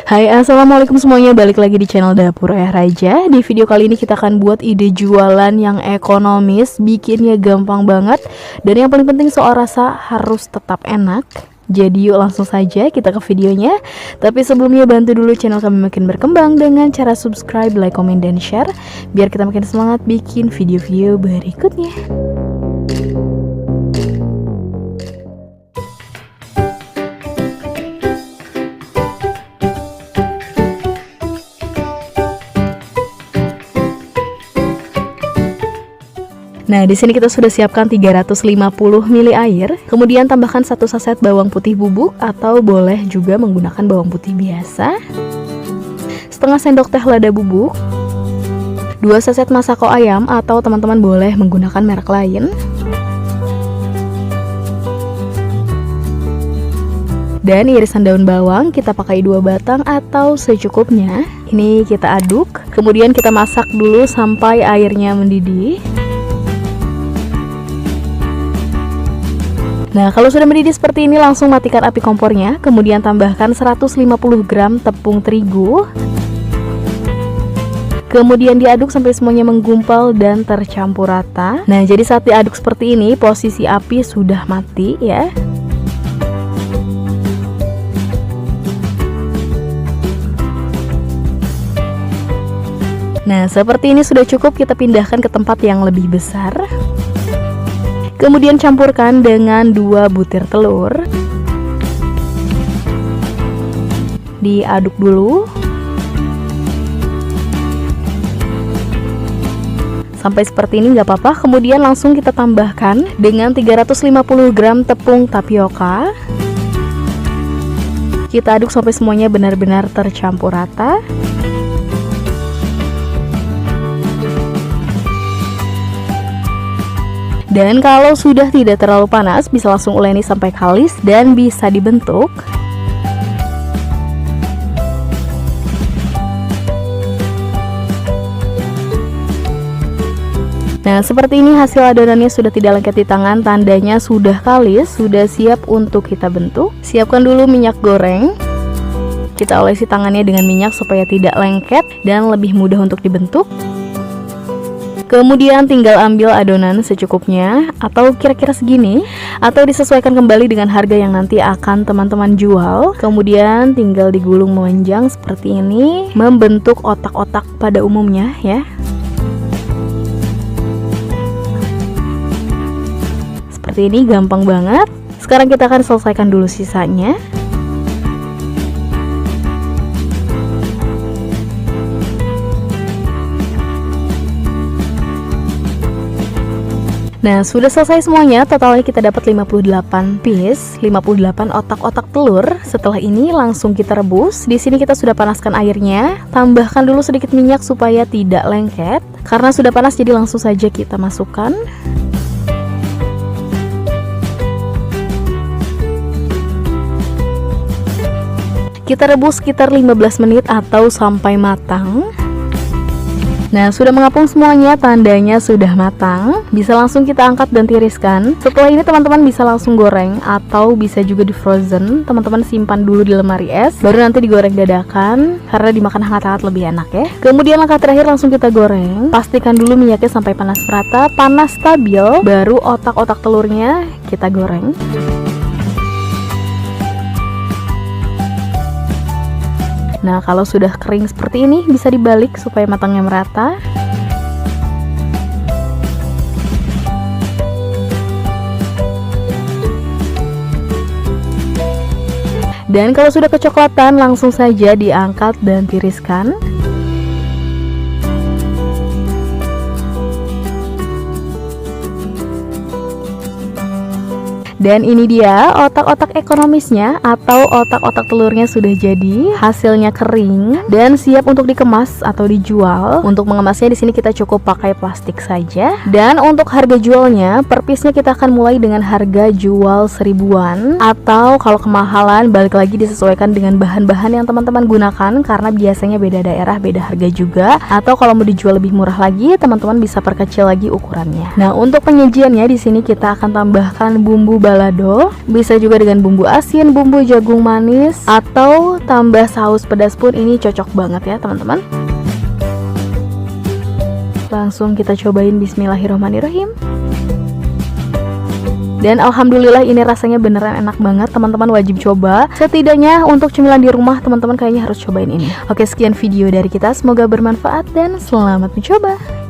Hai, assalamualaikum semuanya, balik lagi di channel Dapur Ayah Raja. Di video kali ini kita akan buat ide jualan yang ekonomis, bikinnya gampang banget, dan yang paling penting soal rasa harus tetap enak. Jadi yuk langsung saja kita ke videonya. Tapi sebelumnya bantu dulu channel kami makin berkembang dengan cara subscribe, like, komen, dan share, biar kita makin semangat bikin video-video berikutnya. Nah, di sini kita sudah siapkan 350 ml air, kemudian tambahkan 1 saset bawang putih bubuk atau boleh juga menggunakan bawang putih biasa, setengah sendok teh lada bubuk, 2 saset masako ayam atau teman-teman boleh menggunakan merek lain, dan irisan daun bawang kita pakai 2 batang atau secukupnya. Ini kita aduk, kemudian kita masak dulu sampai airnya mendidih. Nah, kalau sudah mendidih seperti ini, langsung matikan api kompornya. Kemudian tambahkan 150 gram tepung terigu. Kemudian diaduk sampai semuanya menggumpal dan tercampur rata. Nah, jadi saat diaduk seperti ini, posisi api sudah mati ya. Nah, seperti ini sudah cukup, kita pindahkan ke tempat yang lebih besar. Kemudian campurkan dengan 2 butir telur. Diaduk dulu sampai seperti ini, nggak apa-apa. Kemudian langsung kita tambahkan dengan 350 gram tepung tapioka. Kita aduk sampai semuanya benar-benar tercampur rata. Dan kalau sudah tidak terlalu panas, bisa langsung uleni sampai kalis dan bisa dibentuk. Nah, seperti ini hasil adonannya sudah tidak lengket di tangan, tandanya sudah kalis, sudah siap untuk kita bentuk. Siapkan dulu minyak goreng. Kita olesi tangannya dengan minyak supaya tidak lengket dan lebih mudah untuk dibentuk. Kemudian tinggal ambil adonan secukupnya atau kira-kira segini, atau disesuaikan kembali dengan harga yang nanti akan teman-teman jual. Kemudian tinggal digulung memanjang seperti ini, membentuk otak-otak pada umumnya ya. Seperti ini, gampang banget. Sekarang kita akan selesaikan dulu sisanya. Nah, sudah selesai semuanya. Totalnya kita dapat 58 piece, 58 otak-otak telur. Setelah ini langsung kita rebus. Di sini kita sudah panaskan airnya. Tambahkan dulu sedikit minyak supaya tidak lengket. Karena sudah panas, jadi langsung saja kita masukkan. Kita rebus sekitar 15 menit atau sampai matang. Nah, sudah mengapung semuanya, tandanya sudah matang. Bisa langsung kita angkat dan tiriskan. Setelah ini teman-teman bisa langsung goreng atau bisa juga di frozen. Teman-teman simpan dulu di lemari es, baru nanti digoreng dadakan karena dimakan hangat-hangat lebih enak ya. Kemudian langkah terakhir langsung kita goreng. Pastikan dulu minyaknya sampai panas merata, panas stabil, baru otak-otak telurnya kita goreng. Nah, kalau sudah kering seperti ini, bisa dibalik supaya matangnya merata. Dan kalau sudah kecoklatan, langsung saja diangkat dan tiriskan. Dan ini dia otak-otak ekonomisnya atau otak-otak telurnya sudah jadi. Hasilnya kering dan siap untuk dikemas atau dijual. Untuk mengemasnya di sini kita cukup pakai plastik saja. Dan untuk harga jualnya, per piece-nya kita akan mulai dengan harga jual 1000-an. Atau kalau kemahalan, balik lagi disesuaikan dengan bahan-bahan yang teman-teman gunakan, karena biasanya beda daerah, beda harga juga. Atau kalau mau dijual lebih murah lagi, teman-teman bisa perkecil lagi ukurannya. Nah, untuk penyajiannya di sini kita akan tambahkan bumbu balado. Bisa juga dengan bumbu asin, bumbu jagung manis, atau tambah saus pedas pun ini cocok banget ya teman-teman. Langsung kita cobain, bismillahirrahmanirrahim. Dan alhamdulillah ini rasanya beneran enak banget, teman-teman wajib coba. Setidaknya untuk cemilan di rumah teman-teman kayaknya harus cobain ini. Oke, sekian video dari kita, semoga bermanfaat dan selamat mencoba.